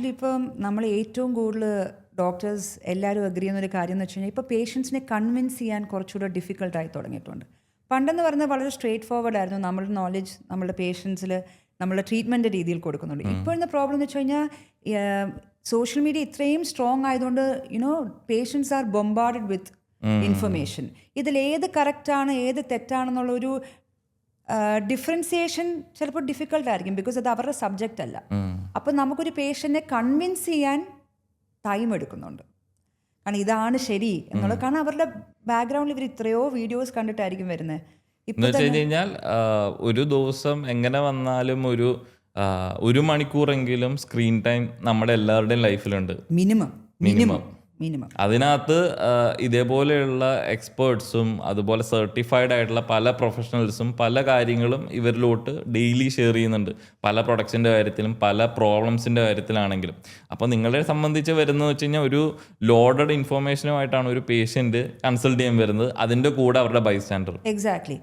Actually ഇപ്പം നമ്മൾ ഏറ്റവും കൂടുതൽ ഡോക്ടേഴ്സ് എല്ലാവരും അഗ്രി ചെയ്യുന്നൊരു കാര്യം എന്ന് വെച്ച് കഴിഞ്ഞാൽ ഇപ്പോൾ പേഷ്യൻസിനെ കൺവിൻസ് ചെയ്യാൻ കുറച്ചുകൂടെ ഡിഫിക്കൽട്ടായി തുടങ്ങിയിട്ടുണ്ട്. പണ്ടെന്ന് പറയുന്നത് വളരെ സ്ട്രേറ്റ് ഫോർവേഡ് ആയിരുന്നു. നമ്മളുടെ നോളജ് നമ്മളുടെ പേഷ്യൻസിൽ നമ്മളുടെ ട്രീറ്റ്മെൻറ്റ് രീതിയിൽ കൊടുക്കുന്നുണ്ട്. ഇപ്പോഴത്തെ പ്രോബ്ലം എന്ന് വെച്ച് കഴിഞ്ഞാൽ സോഷ്യൽ മീഡിയ ഇത്രയും സ്ട്രോങ് ആയതുകൊണ്ട് patients are bombarded with information. ഇതിലേത് കറക്റ്റാണ് ഏത് തെറ്റാണെന്നുള്ളൊരു ഡിഫറൻസിയേഷൻ ചിലപ്പോൾ ഡിഫിക്കൽട്ടായിരിക്കും, ബിക്കോസ് അത് അവരുടെ സബ്ജക്റ്റ് അല്ല. അപ്പം നമുക്കൊരു പേഷ്യൻറ്റിനെ കൺവിൻസ് ചെയ്യാൻ ടൈം എടുക്കുന്നുണ്ട്. കാരണം ഇതാണ് ശരി എന്നുള്ളത്. കാരണം അവരുടെ ബാക്ക്ഗ്രൗണ്ടിൽ ഇവർ ഇത്രയോ വീഡിയോസ് കണ്ടിട്ടായിരിക്കും വരുന്നത്. എന്ന് വെച്ച് കഴിഞ്ഞാൽ ഒരു ദിവസം എങ്ങനെ വന്നാലും ഒരു മണിക്കൂറെങ്കിലും സ്ക്രീൻ ടൈം നമ്മുടെ എല്ലാവരുടെയും ലൈഫിലുണ്ട് മിനിമം. അതിനകത്ത് ഇതേപോലെയുള്ള എക്സ്പേർട്സും അതുപോലെ സർട്ടിഫൈഡ് ആയിട്ടുള്ള പല പ്രൊഫഷണൽസും പല കാര്യങ്ങളും ഇവരിലോട്ട് ഡെയിലി ഷെയർ ചെയ്യുന്നുണ്ട്, പല പ്രൊഡക്ട്സിൻ്റെ കാര്യത്തിലും പല പ്രോബ്ലംസിൻ്റെ കാര്യത്തിലാണെങ്കിലും. അപ്പോൾ നിങ്ങളെ സംബന്ധിച്ച് വരുന്നത് വെച്ച് കഴിഞ്ഞാൽ ഒരു ലോഡഡ് ഇൻഫോർമേഷനുമായിട്ടാണ് ഒരു പേഷ്യൻറ്റ് കൺസൾട്ട് ചെയ്യാൻ വരുന്നത്, അതിൻ്റെ കൂടെ അവരുടെ ബൈസ്റ്റാൻഡർ. എക്സാക്ട്ലി.